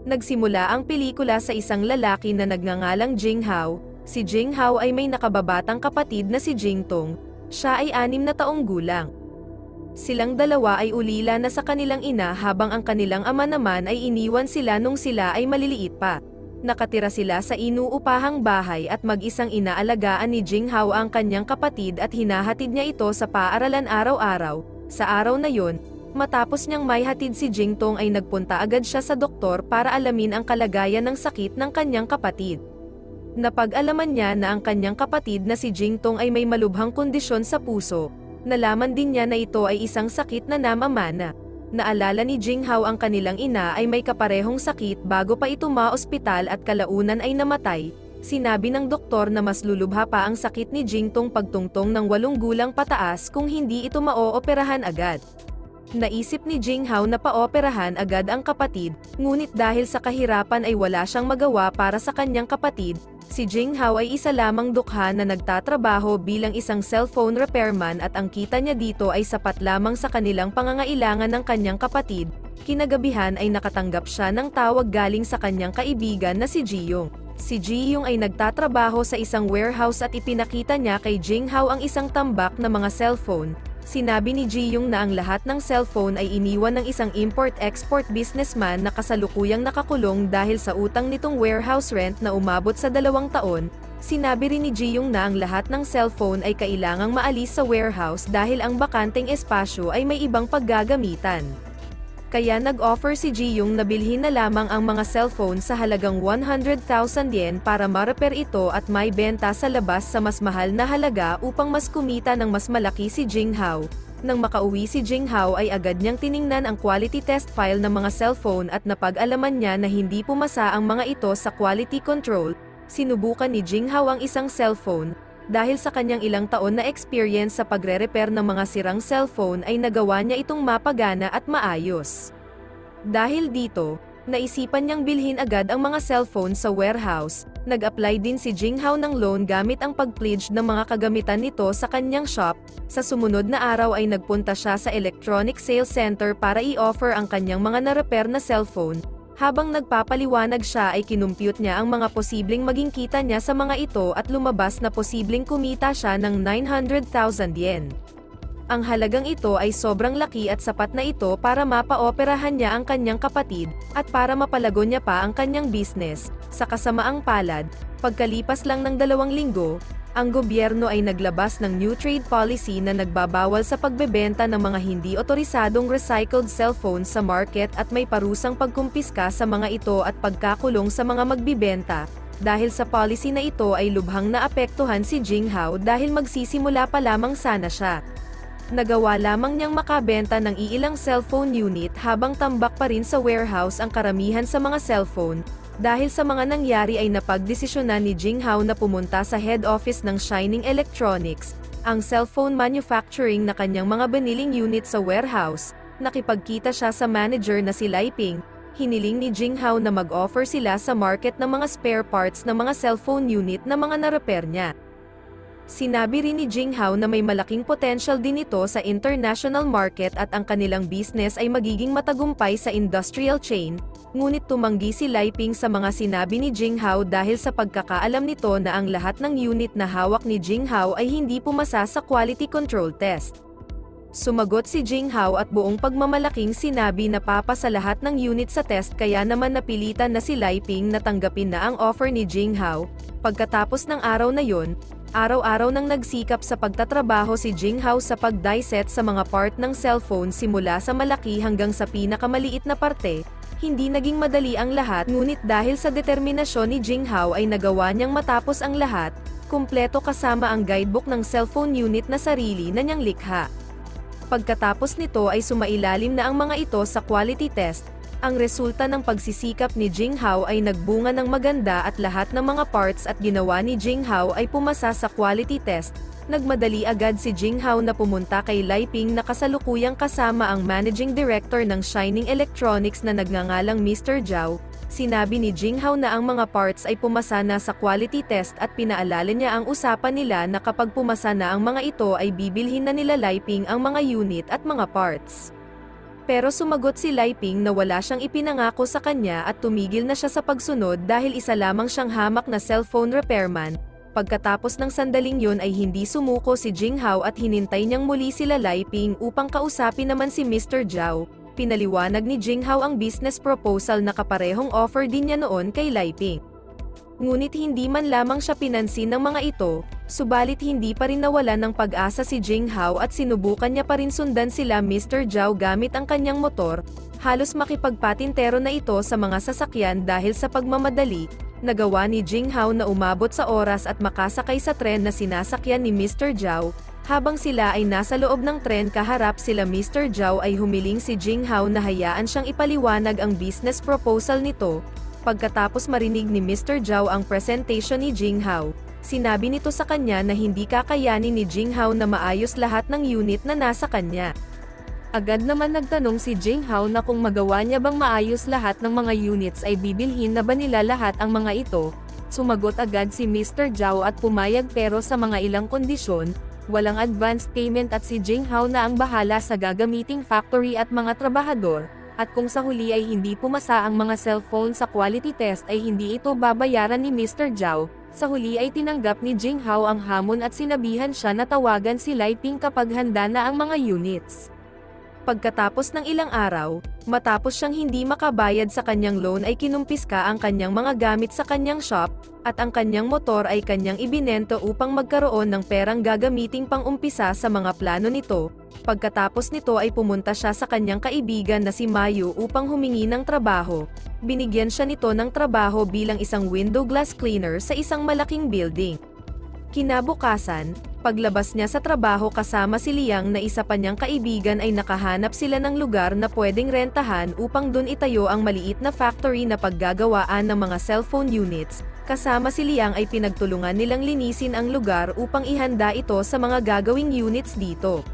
Nagsimula ang pelikula sa isang lalaki na nagngangalang Jing Hao. Si Jing Hao ay may nakababatang kapatid na si Jing Tong. Siya ay 6 na taong gulang. Silang dalawa ay ulila na sa kanilang ina habang ang kanilang ama naman ay iniwan sila nung sila ay maliliit pa. Nakatira sila sa inuupahang bahay at mag-isang inaalagaan ni Jing Hao ang kanyang kapatid at hinahatid niya ito sa paaralan araw-araw. Sa araw na yon, matapos niyang maihatid si Jing Tong ay nagpunta agad siya sa doktor para alamin ang kalagayan ng sakit ng kanyang kapatid. Napag-alaman niya na ang kanyang kapatid na si Jing Tong ay may malubhang kondisyon sa puso. Nalaman din niya na ito ay isang sakit na namamana. Naalala ni Jing Hao ang kanilang ina ay may kaparehong sakit bago pa ito ma-ospital at kalaunan ay namatay. Sinabi ng doktor na mas lulubha pa ang sakit ni Jing Tong pagtungtong ng 8 gulang pataas kung hindi ito ma-ooperahan agad. Naisip ni Jing Hao na paoperahan agad ang kapatid, ngunit dahil sa kahirapan ay wala siyang magawa para sa kanyang kapatid. Si Jing Hao ay isa lamang dukha na nagtatrabaho bilang isang cellphone repairman at ang kita niya dito ay sapat lamang sa kanilang pangangailangan ng kanyang kapatid. Kinagabihan ay nakatanggap siya ng tawag galing sa kanyang kaibigan na si Jiyong. Si Jiyong ay nagtatrabaho sa isang warehouse at ipinakita niya kay Jing Hao ang isang tambak na mga cellphone. Sinabi ni Jiyong na ang lahat ng cellphone ay iniwan ng isang import-export businessman na kasalukuyang nakakulong dahil sa utang nitong warehouse rent na umabot sa 2 taon. Sinabi rin ni Jiyong na ang lahat ng cellphone ay kailangang maalis sa warehouse dahil ang bakanteng espasyo ay may ibang paggagamitan. Kaya nag-offer si Jiyong na bilhin na lamang ang mga cellphone sa halagang 100,000 yen para ma-repair ito at may benta sa labas sa mas mahal na halaga upang mas kumita ng mas malaki si Jing Hao. Nang makauwi si Jing Hao ay agad niyang tiningnan ang quality test file ng mga cellphone at napag-alaman niya na hindi pumasa ang mga ito sa quality control. Sinubukan ni Jing Hao ang isang cellphone. Dahil sa kanyang ilang taon na experience sa pagre-repair ng mga sirang cellphone ay nagawa niya itong mapagana at maayos. Dahil dito, naisipan niyang bilhin agad ang mga cellphone sa warehouse. Nag-apply din si Jing Hao ng loan gamit ang pag-pledge ng mga kagamitan nito sa kanyang shop. Sa sumunod na araw ay nagpunta siya sa electronic sales center para i-offer ang kanyang mga na-repair na cellphone. Habang nagpapaliwanag siya ay kinumpute niya ang mga posibleng maging kita niya sa mga ito at lumabas na posibleng kumita siya ng 900,000 yen. Ang halagang ito ay sobrang laki at sapat na ito para mapaoperahan niya ang kanyang kapatid, at para mapalago niya pa ang kanyang business. Sa kasamaang palad, pagkalipas lang ng 2 linggo, ang gobyerno ay naglabas ng new trade policy na nagbabawal sa pagbebenta ng mga hindi otorisadong recycled cellphones sa market at may parusang pagkumpiska sa mga ito at pagkakulong sa mga magbibenta. Dahil sa policy na ito ay lubhang naapektuhan si Jing Hao dahil magsisimula pa lamang sana siya. Nagawa lamang niyang makabenta ng iilang cellphone unit habang tambak pa rin sa warehouse ang karamihan sa mga cellphone. Dahil sa mga nangyari ay napagdesisyonan ni Jing Hao na pumunta sa head office ng Shining Electronics, ang cellphone manufacturing na kanyang mga biniling unit sa warehouse. Nakipagkita siya sa manager na si Lai Ping. Hiniling ni Jing Hao na mag-offer sila sa market ng mga spare parts ng mga cellphone unit na mga na-repair niya. Sinabi rin ni Jing Hao na may malaking potential din ito sa international market at ang kanilang business ay magiging matagumpay sa industrial chain. Ngunit tumanggi si Lai Ping sa mga sinabi ni Jing Hao dahil sa pagkakaalam nito na ang lahat ng unit na hawak ni Jing Hao ay hindi pumasa sa quality control test. Sumagot si Jing Hao at buong pagmamalaking sinabi na papasa lahat ng unit sa test kaya naman napilitan na si Lai Ping na tanggapin na ang offer ni Jing Hao. Pagkatapos ng araw na yon, araw-araw nang nagsikap sa pagtatrabaho si Jing Hao sa pag-dissect sa mga part ng cellphone simula sa malaki hanggang sa pinakamaliit na parte. Hindi naging madali ang lahat ngunit dahil sa determinasyon ni Jing Hao ay nagawa niyang matapos ang lahat, kumpleto kasama ang guidebook ng cellphone unit na sarili na niyang likha. Pagkatapos nito ay sumailalim na ang mga ito sa quality test. Ang resulta ng pagsisikap ni Jing Hao ay nagbunga ng maganda at lahat ng mga parts at ginawa ni Jing Hao ay pumasa sa quality test. Nagmadali agad si Jing Hao na pumunta kay Lai Ping na kasalukuyang kasama ang Managing Director ng Shining Electronics na nagngangalang Mr. Zhao. Sinabi ni Jing Hao na ang mga parts ay pumasa na sa quality test at pinaalala niya ang usapan nila na kapag pumasa na ang mga ito ay bibilhin na nila Lai Ping ang mga unit at mga parts. Pero sumagot si Lai Ping na wala siyang ipinangako sa kanya at tumigil na siya sa pagsunod dahil isa lamang siyang hamak na cellphone repairman. Pagkatapos ng sandaling yun ay hindi sumuko si Jinghao at hinintay niyang muli sila Lai Ping upang kausapin naman si Mr. Zhao. Pinaliwanag ni Jinghao ang business proposal na kaparehong offer din niya noon kay Lai Ping. Ngunit hindi man lamang siya pinansin ng mga ito, subalit hindi pa rin nawalan ng pag-asa si Jinghao at sinubukan niya pa rin sundan sila Mr. Zhao gamit ang kanyang motor. Halos makipagpatintero na ito sa mga sasakyan dahil sa pagmamadali. Nagawa ni Jinghao na umabot sa oras at makasakay sa tren na sinasakyan ni Mr. Zhao. Habang sila ay nasa loob ng tren kaharap sila Mr. Zhao ay humiling si Jinghao na hayaan siyang ipaliwanag ang business proposal nito. Pagkatapos marinig ni Mr. Zhao ang presentation ni Jinghao, sinabi nito sa kanya na hindi kakayanin ni Jinghao na maayos lahat ng unit na nasa kanya. Agad naman nagtanong si Jinghao na kung magawa niya bang maayos lahat ng mga units ay bibilhin na ba nila lahat ang mga ito. Sumagot agad si Mr. Zhao at pumayag pero sa mga ilang kondisyon, walang advance payment at si Jinghao na ang bahala sa gagamiting factory at mga trabahador. At kung sa huli ay hindi pumasa ang mga cellphone sa quality test ay hindi ito babayaran ni Mr. Zhao. Sa huli ay tinanggap ni Jinghao ang hamon at sinabihan siya na tawagan si Lai Ping kapag handa na ang mga units. Pagkatapos ng ilang araw, matapos siyang hindi makabayad sa kanyang loan ay kinumpiska ang kanyang mga gamit sa kanyang shop, at ang kanyang motor ay kanyang ibinento upang magkaroon ng perang gagamiting pang-umpisa sa mga plano nito. Pagkatapos nito ay pumunta siya sa kanyang kaibigan na si Mayu upang humingi ng trabaho. Binigyan siya nito ng trabaho bilang isang window glass cleaner sa isang malaking building. Kinabukasan, paglabas niya sa trabaho kasama si Liang na isa pa niyang kaibigan ay nakahanap sila ng lugar na pwedeng rentahan upang dun itayo ang maliit na factory na paggagawaan ng mga cellphone units. Kasama si Liang ay pinagtulungan nilang linisin ang lugar upang ihanda ito sa mga gagawing units dito.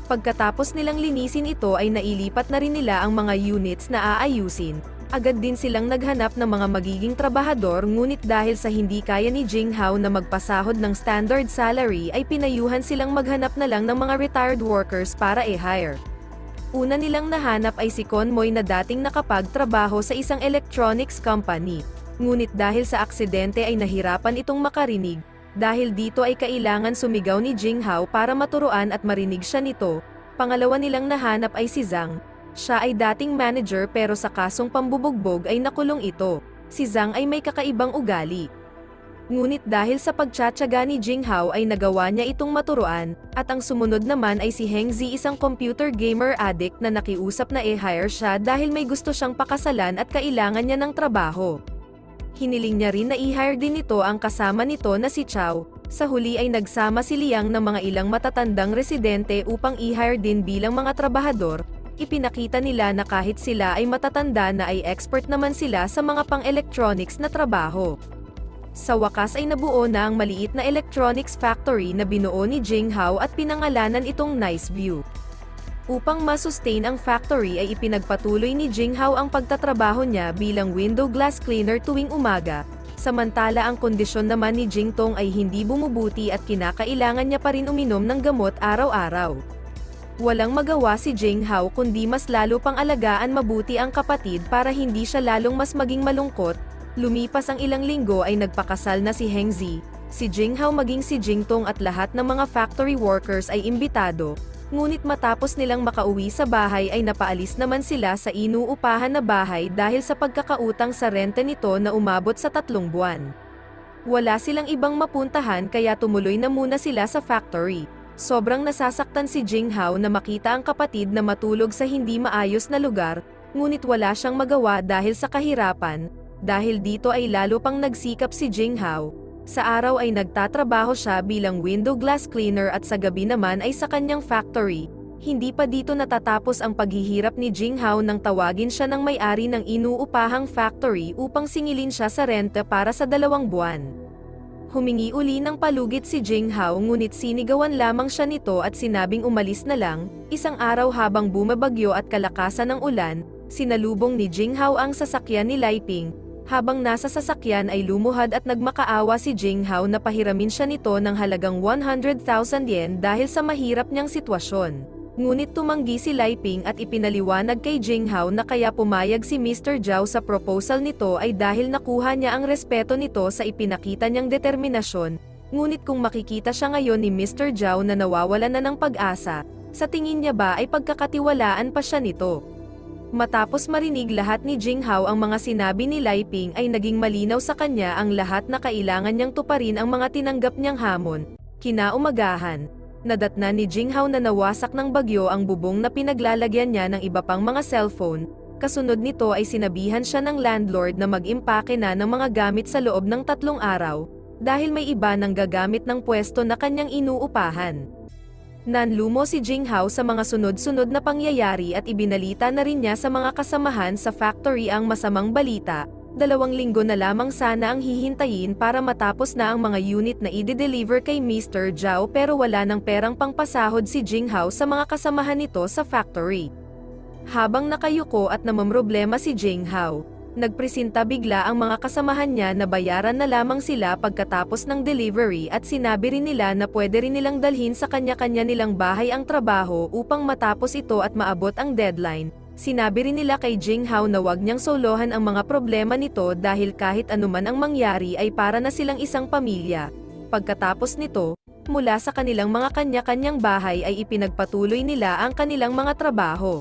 Pagkatapos nilang linisin ito ay nailipat na rin nila ang mga units na aayusin. Agad din silang naghanap ng mga magiging trabahador ngunit dahil sa hindi kaya ni Jinghao na magpasahod ng standard salary ay pinayuhan silang maghanap na lang ng mga retired workers para i-hire. Una nilang nahanap ay si Conmoy na dating nakapagtrabaho sa isang electronics company. Ngunit dahil sa aksidente ay nahirapan itong makarinig. Dahil dito ay kailangan sumigaw ni Jinghao para maturuan at marinig siya nito. Pangalawa nilang nahanap ay si Zhang. Siya ay dating manager pero sa kasong pambubugbog ay nakulong ito. Si Zhang ay may kakaibang ugali. Ngunit dahil sa pagtsatsaga ni Jinghao ay nagawa niya itong maturuan, at ang sumunod naman ay si Heng Zi, isang computer gamer addict na nakiusap na i-hire siya dahil may gusto siyang pakasalan at kailangan niya ng trabaho. Hiniling niya rin na i-hire din nito ang kasama nito na si Chao. Sa huli ay nagsama si Liang ng mga ilang matatandang residente upang i-hire din bilang mga trabahador. Ipinakita nila na kahit sila ay matatanda na ay expert naman sila sa mga pang-electronics na trabaho. Sa wakas ay nabuo na ang maliit na electronics factory na binuo ni Jinghao at pinangalanan itong Nice View. Upang masustain ang factory ay ipinagpatuloy ni Jinghao ang pagtatrabaho niya bilang window glass cleaner tuwing umaga, samantala ang kondisyon naman ni Jingtong ay hindi bumubuti at kinakailangan niya pa rin uminom ng gamot araw-araw. Walang magawa si Jinghao kundi mas lalo pang alagaan mabuti ang kapatid para hindi siya lalong mas maging malungkot. Lumipas ang ilang linggo ay nagpakasal na si Heng Zi, si Jinghao maging si Jingtong at lahat ng mga factory workers ay imbitado. Ngunit matapos nilang makauwi sa bahay ay napaalis naman sila sa inuupahan na bahay dahil sa pagkakautang sa renta nito na umabot sa 3 buwan. Wala silang ibang mapuntahan kaya tumuloy na muna sila sa factory. Sobrang nasasaktan si Jinghao na makita ang kapatid na matulog sa hindi maayos na lugar, ngunit wala siyang magawa dahil sa kahirapan. Dahil dito ay lalo pang nagsikap si Jinghao. Sa araw ay nagtatrabaho siya bilang window glass cleaner at sa gabi naman ay sa kanyang factory. Hindi pa dito natatapos ang paghihirap ni Jinghao nang tawagin siya ng may-ari ng inuupahang factory upang singilin siya sa renta para sa 2 buwan. Humingi uli ng palugit si Jinghao ngunit sinigawan lamang siya nito at sinabing umalis na lang. Isang araw habang bumabagyo at kalakasan ng ulan, sinalubong ni Jinghao ang sasakyan ni Lai Ping. Habang nasa sasakyan ay lumuhad at nagmakaawa si Jinghao na pahiramin siya nito ng halagang 100,000 yen dahil sa mahirap niyang sitwasyon. Ngunit tumanggi si Lai Ping at ipinaliwanag kay Jinghao na kaya pumayag si Mr. Zhao sa proposal nito ay dahil nakuha niya ang respeto nito sa ipinakita niyang determinasyon, ngunit kung makikita siya ngayon ni Mr. Zhao na nawawalan na ng pag-asa, sa tingin niya ba ay pagkakatiwalaan pa siya nito? Matapos marinig lahat ni Jinghao ang mga sinabi ni Lai Ping ay naging malinaw sa kanya ang lahat na kailangan niyang tuparin ang mga tinanggap niyang hamon. Kinaumagahan, nadatna ni Jinghao na nawasak ng bagyo ang bubong na pinaglalagyan niya ng iba pang mga cellphone. Kasunod nito ay sinabihan siya ng landlord na mag-impake na ng mga gamit sa loob ng 3 araw, dahil may iba nang gagamit ng pwesto na kanyang inuupahan. Nanlumo si Jinghao sa mga sunod-sunod na pangyayari at ibinalita na rin niya sa mga kasamahan sa factory ang masamang balita. 2 linggo na lamang sana ang hihintayin para matapos na ang mga unit na i-deliver kay Mr. Zhao pero wala ng perang pangpasahod si Jinghao sa mga kasamahan nito sa factory. Habang nakayuko at namamroblema si Jinghao, nagpresenta bigla ang mga kasamahan niya na bayaran na lamang sila pagkatapos ng delivery at sinabi rin nila na pwede rin nilang dalhin sa kanya-kanya nilang bahay ang trabaho upang matapos ito at maabot ang deadline. Sinabi rin nila kay Jinghao na wag niyang solohan ang mga problema nito dahil kahit anuman ang mangyari ay para na silang isang pamilya. Pagkatapos nito, mula sa kanilang mga kanya-kanyang bahay ay ipinagpatuloy nila ang kanilang mga trabaho.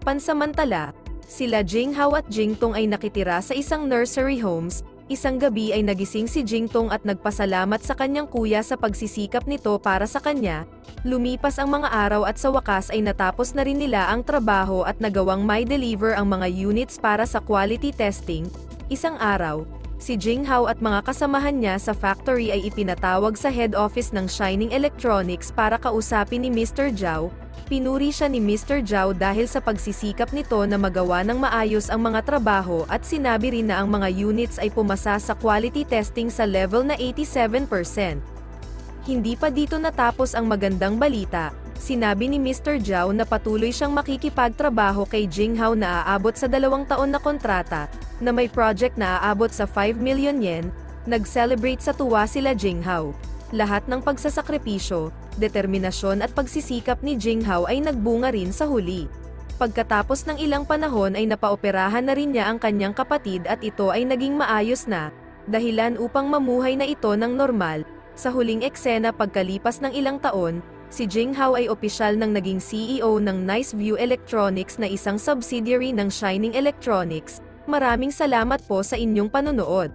Pansamantala, sila Jinghao at Jingtong ay nakitira sa isang nursery homes. Isang gabi ay nagising si Jingtong at nagpasalamat sa kanyang kuya sa pagsisikap nito para sa kanya. Lumipas ang mga araw at sa wakas ay natapos na rin nila ang trabaho at nagawang may deliver ang mga units para sa quality testing. Isang araw, si Jinghao at mga kasamahan niya sa factory ay ipinatawag sa head office ng Shining Electronics para kausapin ni Mr. Zhao. Pinuri siya ni Mr. Zhao dahil sa pagsisikap nito na magawa ng maayos ang mga trabaho at sinabi rin na ang mga units ay pumasa sa quality testing sa level na 87%. Hindi pa dito natapos ang magandang balita. Sinabi ni Mr. Zhao na patuloy siyang makikipagtrabaho kay Jinghao na aabot sa 2 taon na kontrata, na may project na aabot sa 5 million yen. Nag-celebrate sa tuwa sila Jinghao. Lahat ng pagsasakripisyo, determinasyon at pagsisikap ni Jinghao ay nagbunga rin sa huli. Pagkatapos ng ilang panahon ay napaoperahan na rin niya ang kanyang kapatid at ito ay naging maayos na, dahilan upang mamuhay na ito ng normal. Sa huling eksena pagkalipas ng ilang taon, si Jinghao ay opisyal nang naging CEO ng Nice View Electronics na isang subsidiary ng Shining Electronics. Maraming salamat po sa inyong panonood.